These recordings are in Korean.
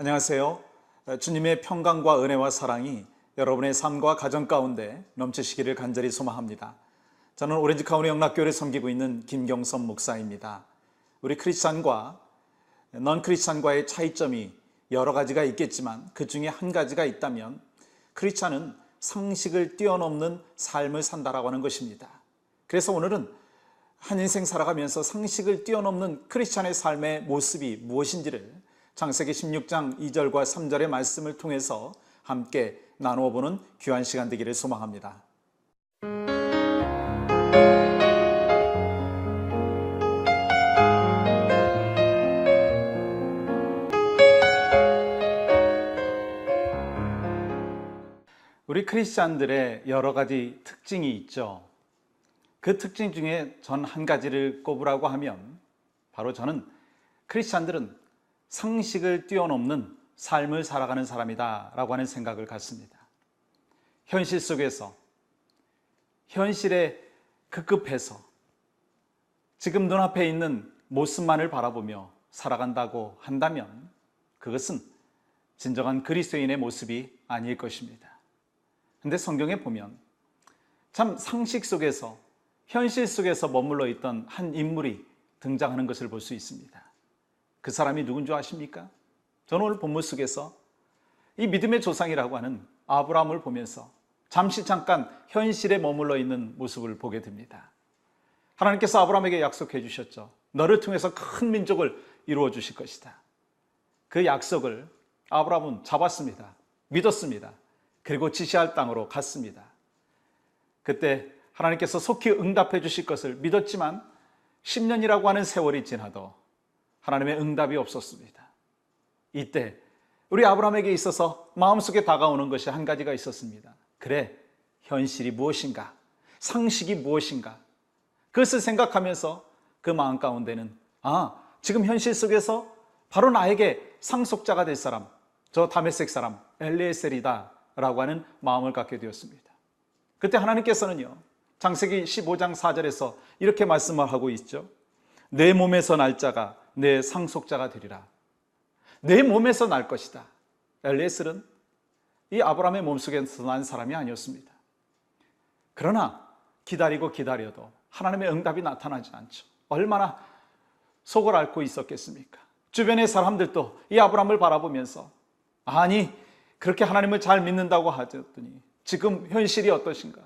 안녕하세요. 주님의 평강과 은혜와 사랑이 여러분의 삶과 가정 가운데 넘치시기를 간절히 소망합니다. 저는 오렌지 카운티 영락교회를 섬기고 있는 김경선 목사입니다. 우리 크리스찬과 넌 크리스찬과의 차이점이 여러 가지가 있겠지만 그 중에 한 가지가 있다면 크리스찬은 상식을 뛰어넘는 삶을 산다라고 하는 것입니다. 그래서 오늘은 한 인생 살아가면서 상식을 뛰어넘는 크리스찬의 삶의 모습이 무엇인지를 창세기 16장 2절과 3절의 말씀을 통해서 함께 나누어 보는 귀한 시간 되기를 소망합니다. 우리 크리스찬들의 여러 가지 특징이 있죠. 그 특징 중에 전 한 가지를 꼽으라고 하면 바로 저는 크리스찬들은 상식을 뛰어넘는 삶을 살아가는 사람이다 라고 하는 생각을 갖습니다. 현실 속에서 현실에 급급해서 지금 눈앞에 있는 모습만을 바라보며 살아간다고 한다면 그것은 진정한 그리스도인의 모습이 아닐 것입니다. 그런데 성경에 보면 참 상식 속에서 현실 속에서 머물러 있던 한 인물이 등장하는 것을 볼 수 있습니다. 그 사람이 누군 줄 아십니까? 저는 오늘 본문 속에서 이 믿음의 조상이라고 하는 아브라함을 보면서 잠깐 현실에 머물러 있는 모습을 보게 됩니다. 하나님께서 아브라함에게 약속해 주셨죠. 너를 통해서 큰 민족을 이루어 주실 것이다. 그 약속을 아브라함은 잡았습니다. 믿었습니다. 그리고 지시할 땅으로 갔습니다. 그때 하나님께서 속히 응답해 주실 것을 믿었지만 10년이라고 하는 세월이 지나도 하나님의 응답이 없었습니다. 이때 우리 아브라함에게 있어서 마음속에 다가오는 것이 한 가지가 있었습니다. 그래, 현실이 무엇인가? 상식이 무엇인가? 그것을 생각하면서 그 마음 가운데는 지금 현실 속에서 바로 나에게 상속자가 될 사람, 저 다메섹 사람 엘리에셀이다 라고 하는 마음을 갖게 되었습니다. 그때 하나님께서는요, 창세기 15장 4절에서 이렇게 말씀을 하고 있죠. 내 몸에서 날 자가 내 상속자가 되리라. 내 몸에서 날 것이다. 엘리에셀은 이 아브라함의 몸속에서 난 사람이 아니었습니다. 그러나 기다려도 하나님의 응답이 나타나지 않죠. 얼마나 속을 앓고 있었겠습니까? 주변의 사람들도 이 아브라함을 바라보면서 아니 그렇게 하나님을 잘 믿는다고 하더니 지금 현실이 어떠신가?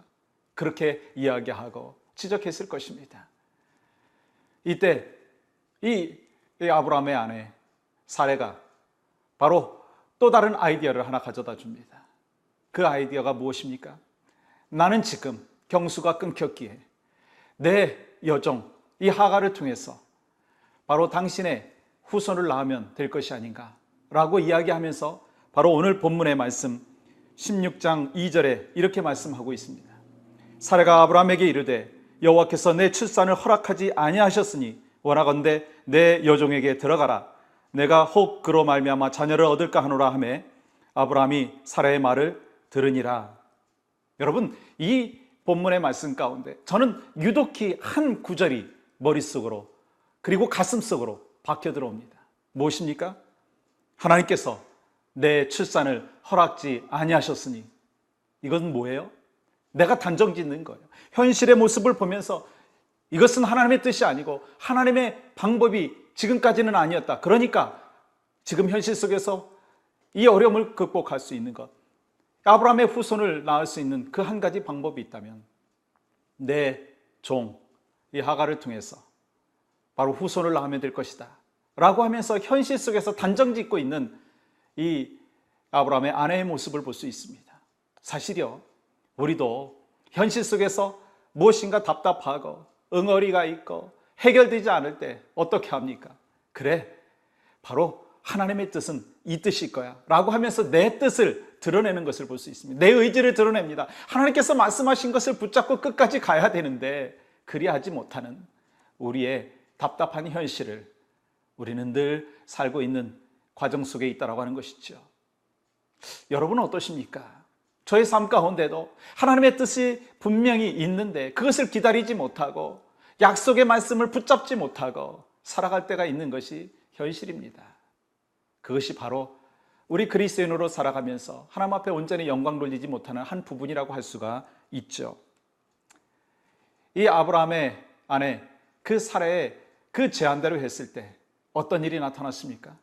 그렇게 이야기하고 지적했을 것입니다. 이때 이 아브라함의 아내 사레가 바로 또 다른 아이디어를 하나 가져다 줍니다. 그 아이디어가 무엇입니까? 나는 지금 경수가 끊겼기에 내 여종 이 하가를 통해서 바로 당신의 후손을 낳으면 될 것이 아닌가 라고 이야기하면서 바로 오늘 본문의 말씀 16장 2절에 이렇게 말씀하고 있습니다. 사레가 아브라함에게 이르되 여호와께서 내 출산을 허락하지 아니하셨으니 원하건대 내 여종에게 들어가라. 내가 혹 그로 말미암아 자녀를 얻을까 하노라 하매 아브라함이 사라의 말을 들으니라. 여러분, 이 본문의 말씀 가운데 저는 유독히 한 구절이 머릿속으로 그리고 가슴속으로 박혀 들어옵니다. 무엇입니까? 하나님께서 내 출산을 허락지 아니하셨으니. 이건 뭐예요? 내가 단정 짓는 거예요. 현실의 모습을 보면서 이것은 하나님의 뜻이 아니고 하나님의 방법이 지금까지는 아니었다. 그러니까 지금 현실 속에서 이 어려움을 극복할 수 있는 것, 아브라함의 후손을 낳을 수 있는 그 한 가지 방법이 있다면 내 종, 이 하가를 통해서 바로 후손을 낳으면 될 것이다 라고 하면서 현실 속에서 단정 짓고 있는 이 아브라함의 아내의 모습을 볼 수 있습니다. 사실이요, 우리도 현실 속에서 무엇인가 답답하고 응어리가 있고 해결되지 않을 때 어떻게 합니까? 그래, 바로 하나님의 뜻은 이 뜻일 거야 라고 하면서 내 뜻을 드러내는 것을 볼 수 있습니다. 내 의지를 드러냅니다. 하나님께서 말씀하신 것을 붙잡고 끝까지 가야 되는데 그리하지 못하는 우리의 답답한 현실을 우리는 늘 살고 있는 과정 속에 있다고 하는 것이죠. 여러분은 어떠십니까? 저의 삶 가운데도 하나님의 뜻이 분명히 있는데 그것을 기다리지 못하고 약속의 말씀을 붙잡지 못하고 살아갈 때가 있는 것이 현실입니다. 그것이 바로 우리 그리스도인으로 살아가면서 하나님 앞에 온전히 영광 돌리지 못하는 한 부분이라고 할 수가 있죠. 이 아브라함의 아내 그 사라의 그 제안대로 했을 때 어떤 일이 나타났습니까?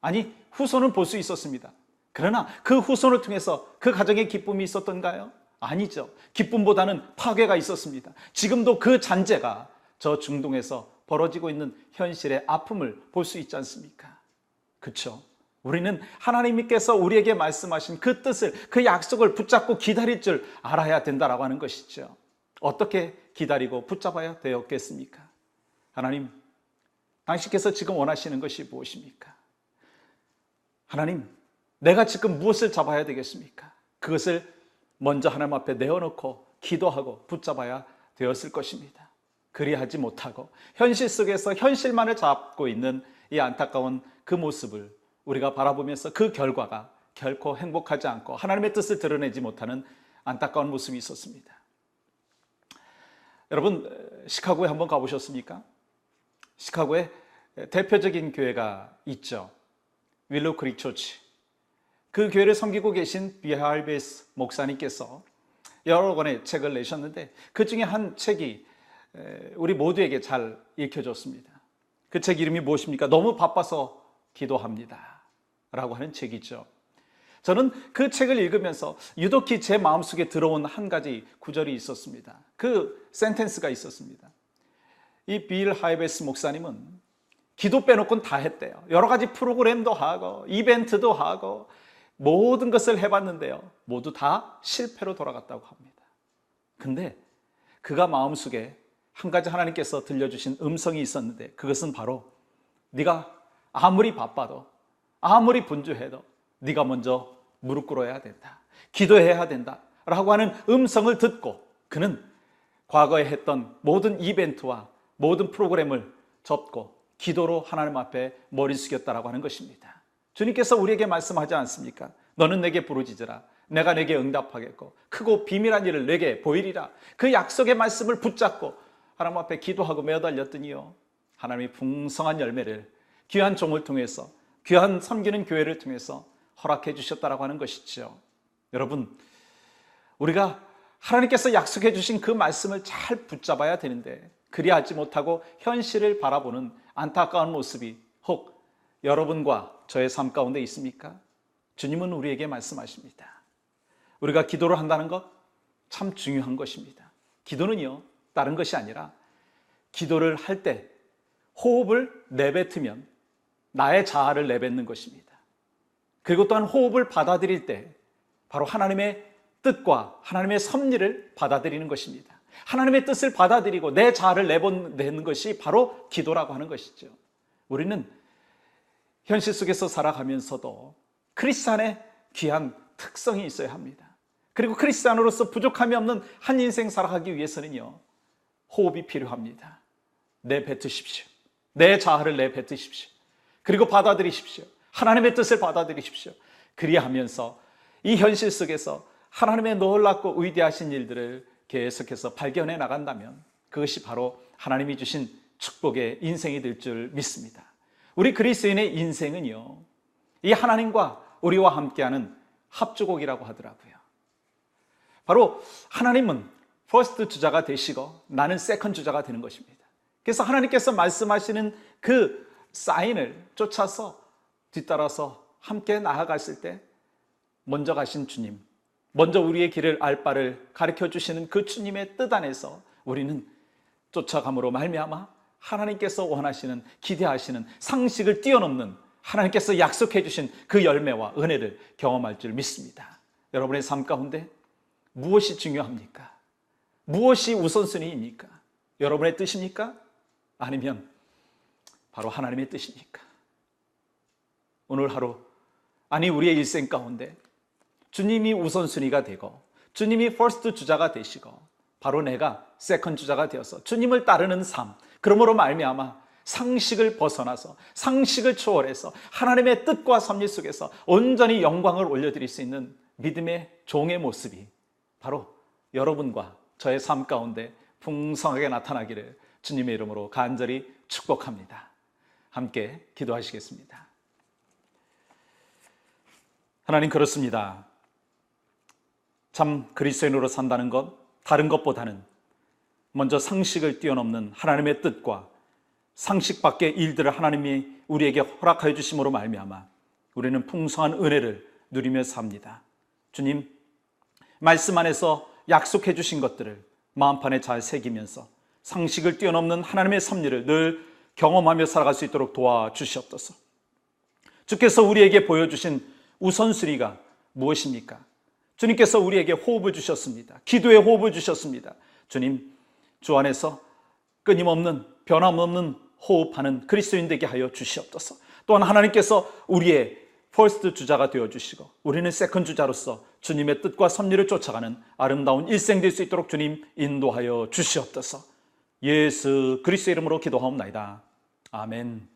아니, 후손은 볼 수 있었습니다. 그러나 그 후손을 통해서 그 가정에 기쁨이 있었던가요? 아니죠. 기쁨보다는 파괴가 있었습니다. 지금도 그 잔재가 저 중동에서 벌어지고 있는 현실의 아픔을 볼 수 있지 않습니까? 그렇죠? 우리는 하나님께서 우리에게 말씀하신 그 뜻을, 그 약속을 붙잡고 기다릴 줄 알아야 된다라고 하는 것이죠. 어떻게 기다리고 붙잡아야 되었겠습니까? 하나님, 당신께서 지금 원하시는 것이 무엇입니까? 하나님, 내가 지금 무엇을 잡아야 되겠습니까? 그것을 먼저 하나님 앞에 내어놓고 기도하고 붙잡아야 되었을 것입니다. 그리하지 못하고 현실 속에서 현실만을 잡고 있는 이 안타까운 그 모습을 우리가 바라보면서 그 결과가 결코 행복하지 않고 하나님의 뜻을 드러내지 못하는 안타까운 모습이 있었습니다. 여러분, 시카고에 한번 가보셨습니까? 시카고에 대표적인 교회가 있죠. 윌로우 크릭 초치. 그 교회를 섬기고 계신 비할베스 목사님께서 여러 권의 책을 내셨는데 그 중에 한 책이 우리 모두에게 잘 읽혀졌습니다. 그 책 이름이 무엇입니까? 너무 바빠서 기도합니다 라고 하는 책이죠. 저는 그 책을 읽으면서 유독히 제 마음속에 들어온 한 가지 구절이 있었습니다. 그 센텐스가 있었습니다. 이 빌 하이베스 목사님은 기도 빼놓고는 다 했대요. 여러 가지 프로그램도 하고 이벤트도 하고 모든 것을 해봤는데요, 모두 다 실패로 돌아갔다고 합니다. 근데 그가 마음속에 한 가지 하나님께서 들려주신 음성이 있었는데 그것은 바로 네가 아무리 바빠도 아무리 분주해도 네가 먼저 무릎 꿇어야 된다, 기도해야 된다 라고 하는 음성을 듣고 그는 과거에 했던 모든 이벤트와 모든 프로그램을 접고 기도로 하나님 앞에 머리 숙였다라고 하는 것입니다. 주님께서 우리에게 말씀하지 않습니까? 너는 내게 부르짖으라 내가 내게 응답하겠고 크고 비밀한 일을 내게 보이리라. 그 약속의 말씀을 붙잡고 하나님 앞에 기도하고 매달렸더니요, 하나님이 풍성한 열매를 귀한 종을 통해서, 귀한 섬기는 교회를 통해서 허락해 주셨다라고 하는 것이죠. 여러분, 우리가 하나님께서 약속해 주신 그 말씀을 잘 붙잡아야 되는데 그리하지 못하고 현실을 바라보는 안타까운 모습이 혹 여러분과 저의 삶 가운데 있습니까? 주님은 우리에게 말씀하십니다. 우리가 기도를 한다는 것 참 중요한 것입니다. 기도는요, 다른 것이 아니라 기도를 할 때 호흡을 내뱉으면 나의 자아를 내뱉는 것입니다. 그리고 또한 호흡을 받아들일 때 바로 하나님의 뜻과 하나님의 섭리를 받아들이는 것입니다. 하나님의 뜻을 받아들이고 내 자아를 내보내는 것이 바로 기도라고 하는 것이죠. 우리는 현실 속에서 살아가면서도 크리스찬의 귀한 특성이 있어야 합니다. 그리고 크리스찬으로서 부족함이 없는 한 인생 살아가기 위해서는요, 호흡이 필요합니다. 내뱉으십시오. 내 자아를 내뱉으십시오. 그리고 받아들이십시오. 하나님의 뜻을 받아들이십시오. 그리하면서 이 현실 속에서 하나님의 놀랍고 위대하신 일들을 계속해서 발견해 나간다면 그것이 바로 하나님이 주신 축복의 인생이 될 줄 믿습니다. 우리 그리스도인의 인생은요, 이 하나님과 우리와 함께하는 합주곡이라고 하더라고요. 바로 하나님은 퍼스트 주자가 되시고 나는 세컨드 주자가 되는 것입니다. 그래서 하나님께서 말씀하시는 그 사인을 쫓아서 뒤따라서 함께 나아갔을 때 먼저 가신 주님, 먼저 우리의 길을 알 바를 가르쳐 주시는 그 주님의 뜻 안에서 우리는 쫓아감으로 말미암아 하나님께서 원하시는, 기대하시는 상식을 뛰어넘는 하나님께서 약속해 주신 그 열매와 은혜를 경험할 줄 믿습니다. 여러분의 삶 가운데 무엇이 중요합니까? 무엇이 우선순위입니까? 여러분의 뜻입니까? 아니면 바로 하나님의 뜻입니까? 오늘 하루, 아니 우리의 일생 가운데 주님이 우선순위가 되고 주님이 퍼스트 주자가 되시고 바로 내가 세컨드 주자가 되어서 주님을 따르는 삶, 그러므로 말미암아 상식을 벗어나서 상식을 초월해서 하나님의 뜻과 섭리 속에서 온전히 영광을 올려드릴 수 있는 믿음의 종의 모습이 바로 여러분과 저의 삶 가운데 풍성하게 나타나기를 주님의 이름으로 간절히 축복합니다. 함께 기도하시겠습니다. 하나님, 그렇습니다. 참 그리스도인으로 산다는 것, 다른 것보다는 먼저 상식을 뛰어넘는 하나님의 뜻과 상식 밖의 일들을 하나님이 우리에게 허락하여 주심으로 말미암아 우리는 풍성한 은혜를 누리며 삽니다. 주님, 말씀 안에서 약속해 주신 것들을 마음판에 잘 새기면서 상식을 뛰어넘는 하나님의 섭리를 늘 경험하며 살아갈 수 있도록 도와주시옵소서. 주께서 우리에게 보여주신 우선순위가 무엇입니까? 주님께서 우리에게 호흡을 주셨습니다. 기도에 호흡을 주셨습니다. 주님, 주 안에서 끊임없는 변함없는 호흡하는 그리스도인 되게 하여 주시옵소서. 또한 하나님께서 우리의 퍼스트 주자가 되어주시고 우리는 세컨 주자로서 주님의 뜻과 섭리를 쫓아가는 아름다운 일생 될 수 있도록 주님 인도하여 주시옵소서. 예수 그리스도의 이름으로 기도하옵나이다. 아멘.